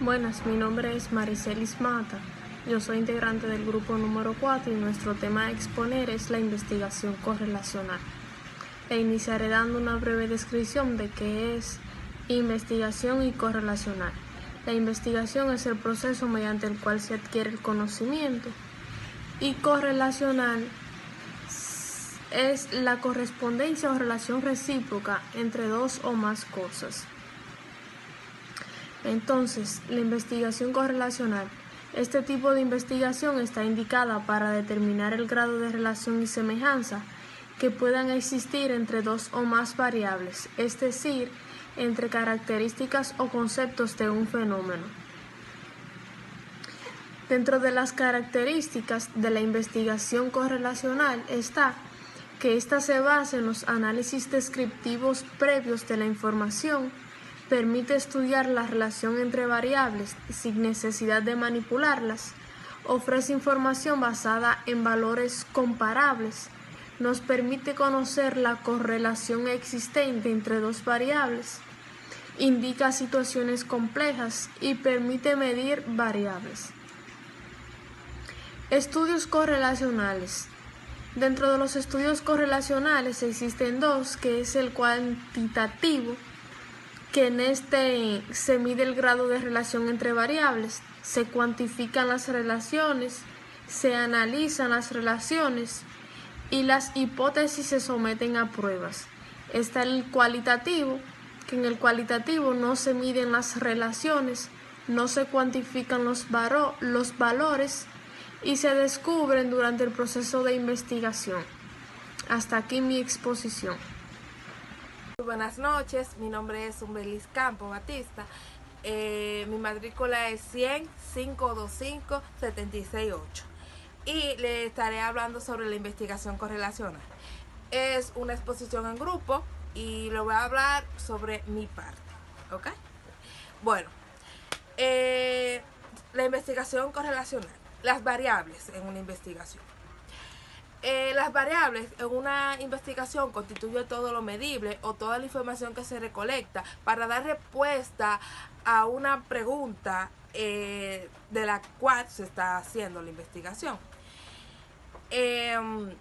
Buenas, mi nombre es Maricelis Mata. Yo soy integrante del grupo número 4 y nuestro tema a exponer es la investigación correlacional. E iniciaré dando una breve descripción de qué es investigación y correlacional. La investigación es el proceso mediante el cual se adquiere el conocimiento y correlacional es la correspondencia o relación recíproca entre dos o más cosas. Entonces, la investigación correlacional. Este tipo de investigación está indicada para determinar el grado de relación y semejanza que puedan existir entre dos o más variables, es decir, entre características o conceptos de un fenómeno. Dentro de las características de la investigación correlacional está que ésta se basa en los análisis descriptivos previos de la información, permite estudiar la relación entre variables sin necesidad de manipularlas, ofrece información basada en valores comparables, nos permite conocer la correlación existente entre dos variables, indica situaciones complejas y permite medir variables. Estudios correlacionales. Dentro de los estudios correlacionales existen dos, que es el cuantitativo, que en este se mide el grado de relación entre variables, se cuantifican las relaciones, se analizan las relaciones y las hipótesis se someten a pruebas. Está el cualitativo, que en el cualitativo no se miden las relaciones, no se cuantifican los valores y se descubren durante el proceso de investigación. Hasta aquí mi exposición. Buenas noches, mi nombre es Humbelis Campo Batista, mi matrícula es 100-525-768 y le estaré hablando sobre la investigación correlacional. Es una exposición en grupo y le voy a hablar sobre mi parte, ¿ok? Bueno, la investigación correlacional, las variables en una investigación. Las variables en una investigación constituyen todo lo medible o toda la información que se recolecta para dar respuesta a una pregunta de la cual se está haciendo la investigación. El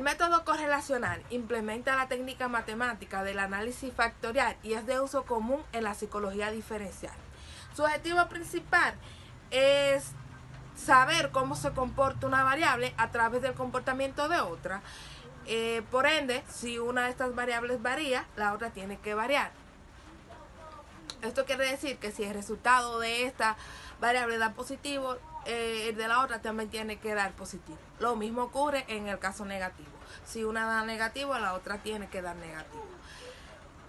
método correlacional implementa la técnica matemática del análisis factorial y es de uso común en la psicología diferencial. Su objetivo principal es saber cómo se comporta una variable a través del comportamiento de otra. Por ende, si una de estas variables varía, la otra tiene que variar. Esto quiere decir que si el resultado de esta variable da positivo, el de la otra también tiene que dar positivo. Lo mismo ocurre en el caso negativo. Si una da negativo, la otra tiene que dar negativo.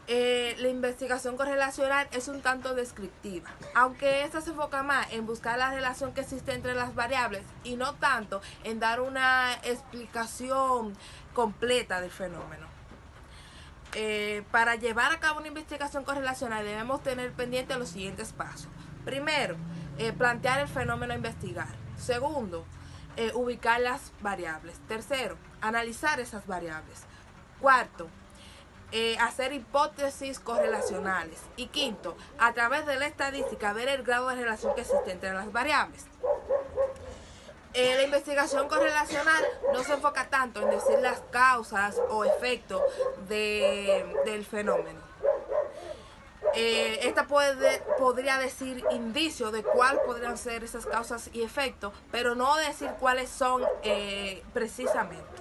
La investigación correlacional es un tanto descriptiva, aunque esta se enfoca más en buscar la relación que existe entre las variables y no tanto en dar una explicación completa del fenómeno. Para llevar a cabo una investigación correlacional debemos tener pendiente los siguientes pasos. Primero, plantear el fenómeno a investigar. Segundo, ubicar las variables. Tercero, analizar esas variables. Cuarto, hacer hipótesis correlacionales. Y quinto, a través de la estadística, ver el grado de relación que existe entre las variables. La investigación correlacional no se enfoca tanto en decir las causas o efectos del fenómeno. Esta podría decir indicios de cuáles podrían ser esas causas y efectos, pero no decir cuáles son precisamente.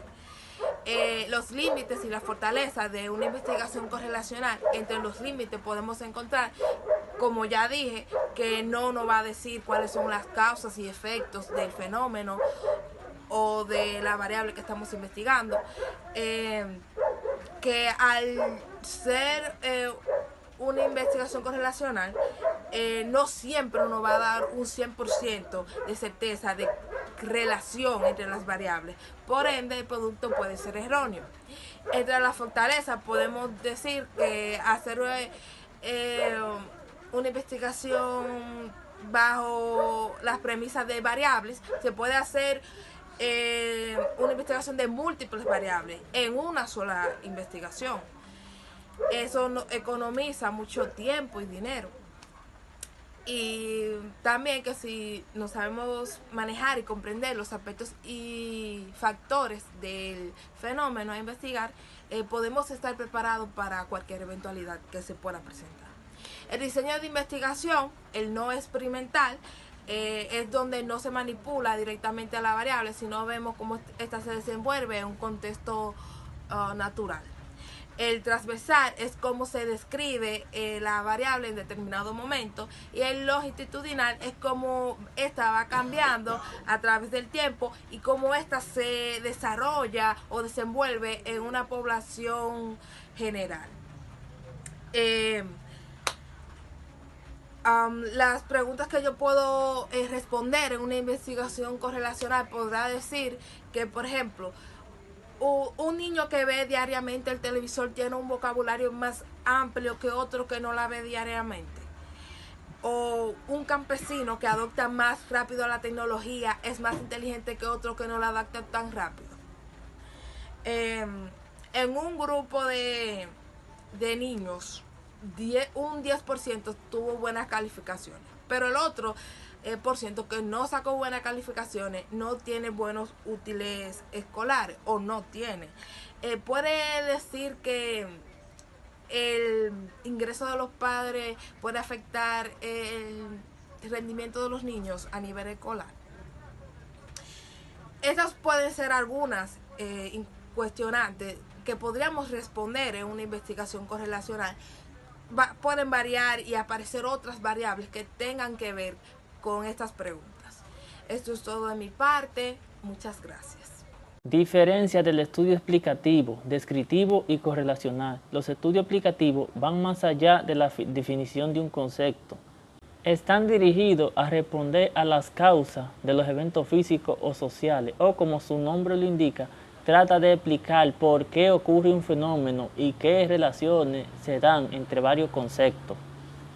Los límites y la fortaleza de una investigación correlacional. Entre los límites podemos encontrar, como ya dije, que no nos va a decir cuáles son las causas y efectos del fenómeno o de la variable que estamos investigando, que al ser una investigación correlacional no siempre nos va a dar un 100% de certeza de relación entre las variables, por ende el producto puede ser erróneo. Entre las fortalezas podemos decir que hacer una investigación bajo las premisas de variables, se puede hacer una investigación de múltiples variables en una sola investigación. Eso economiza mucho tiempo y dinero. Y También que si no sabemos manejar y comprender los aspectos y factores del fenómeno a investigar, podemos estar preparados para cualquier eventualidad que se pueda presentar. El diseño de investigación, el no experimental, es donde no se manipula directamente a la variable, sino vemos cómo ésta se desenvuelve en un contexto natural. El transversal es cómo se describe la variable en determinado momento, y el longitudinal es cómo ésta va cambiando a través del tiempo y cómo ésta se desarrolla o desenvuelve en una población general. Las preguntas que yo puedo responder en una investigación correlacional podrá decir que, por ejemplo, un niño que ve diariamente el televisor tiene un vocabulario más amplio que otro que no la ve diariamente. O un campesino que adopta más rápido la tecnología es más inteligente que otro que no la adapta tan rápido. En un grupo de niños, un 10% tuvo buenas calificaciones, pero el otro por ciento que no sacó buenas calificaciones no tiene buenos útiles escolares o no tiene. Puede decir que el ingreso de los padres puede afectar el rendimiento de los niños a nivel escolar. Estas pueden ser algunas cuestionantes que podríamos responder en una investigación correlacional. Pueden variar y aparecer otras variables que tengan que ver con estas preguntas. Esto es todo de mi parte. Muchas gracias. Diferencia del estudio explicativo, descriptivo y correlacional. Los estudios explicativos van más allá de la definición de un concepto. Están dirigidos a responder a las causas de los eventos físicos o sociales, o como su nombre lo indica, trata de explicar por qué ocurre un fenómeno y qué relaciones se dan entre varios conceptos.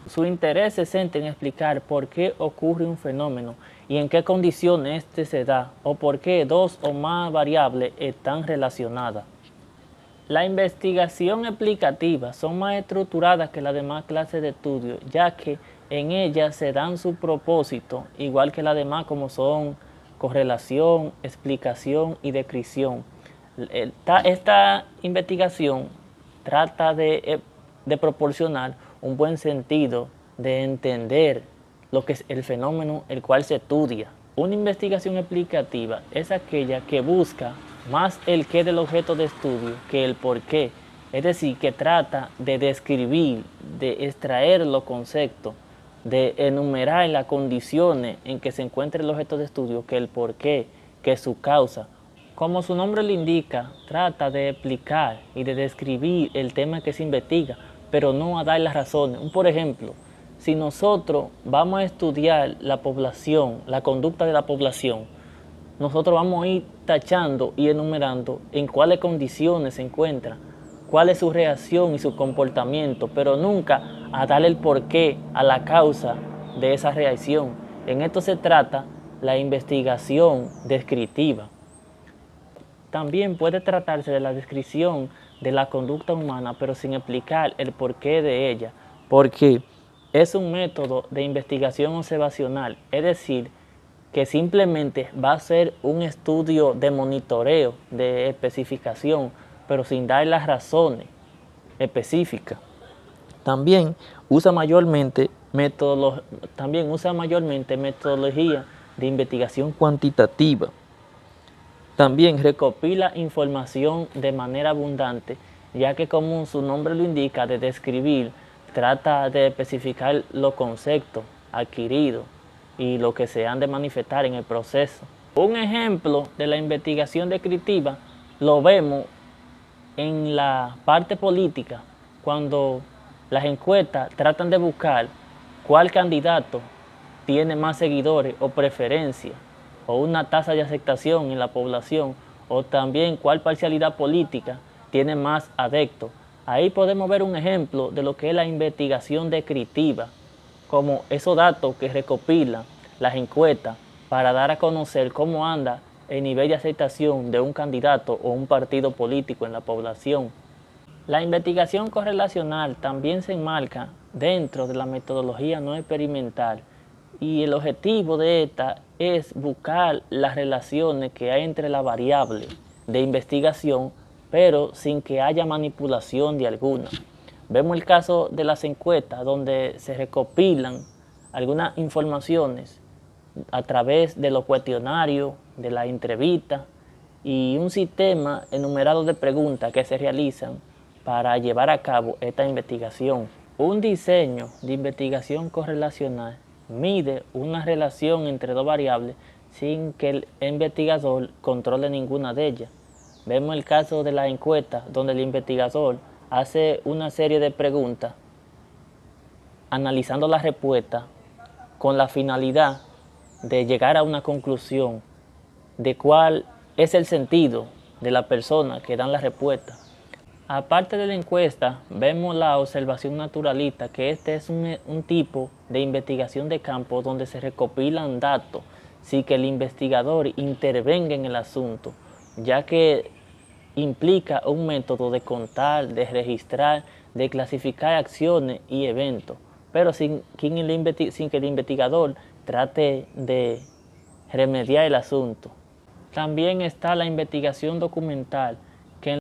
Su interés se centra en explicar por qué ocurre un fenómeno y en qué condiciones este se da, o por qué dos o más variables están relacionadas. La investigación explicativa son más estructuradas que las demás clases de estudio, ya que en ellas se dan su propósito, igual que las demás, como son correlación, explicación y descripción. Esta investigación trata de proporcionar un buen sentido de entender lo que es el fenómeno el cual se estudia. Una investigación explicativa es aquella que busca más el qué del objeto de estudio que el por qué, es decir, que trata de describir, de extraer los conceptos, de enumerar las condiciones en que se encuentra el objeto de estudio que el por qué, que su causa. Como su nombre le indica, trata de explicar y de describir el tema que se investiga, pero no a dar las razones. Por ejemplo, si nosotros vamos a estudiar la población, la conducta de la población, nosotros vamos a ir tachando y enumerando en cuáles condiciones se encuentra, cuál es su reacción y su comportamiento, pero nunca a darle el porqué a la causa de esa reacción. En esto se trata la investigación descriptiva. También puede tratarse de la descripción de la conducta humana, pero sin explicar el porqué de ella, porque es un método de investigación observacional, es decir, que simplemente va a ser un estudio de monitoreo, de especificación, pero sin dar las razones específicas. También usa mayormente metodología de investigación cuantitativa. También recopila información de manera abundante, ya que como su nombre lo indica, de describir, trata de especificar los conceptos adquiridos y lo que se han de manifestar en el proceso. Un ejemplo de la investigación descriptiva lo vemos en la parte política, cuando las encuestas tratan de buscar cuál candidato tiene más seguidores o preferencia, o una tasa de aceptación en la población, o también cuál parcialidad política tiene más adeptos. Ahí podemos ver un ejemplo de lo que es la investigación descriptiva, como esos datos que recopilan las encuestas para dar a conocer cómo anda el nivel de aceptación de un candidato o un partido político en la población. La investigación correlacional también se enmarca dentro de la metodología no experimental y el objetivo de esta es buscar las relaciones que hay entre la variable de investigación, pero sin que haya manipulación de alguna. Vemos el caso de las encuestas, donde se recopilan algunas informaciones a través de los cuestionarios, de la entrevista y un sistema enumerado de preguntas que se realizan para llevar a cabo esta investigación. Un diseño de investigación correlacional mide una relación entre dos variables sin que el investigador controle ninguna de ellas. Vemos el caso de la encuesta, donde el investigador hace una serie de preguntas analizando las respuestas con la finalidad de llegar a una conclusión de cuál es el sentido de la persona que dan la respuesta. Aparte de la encuesta, vemos la observación naturalista, que este es un tipo de investigación de campo donde se recopilan datos sin que el investigador intervenga en el asunto, ya que implica un método de contar, de registrar, de clasificar acciones y eventos, pero sin que el investigador trate de remediar el asunto. También está la investigación documental,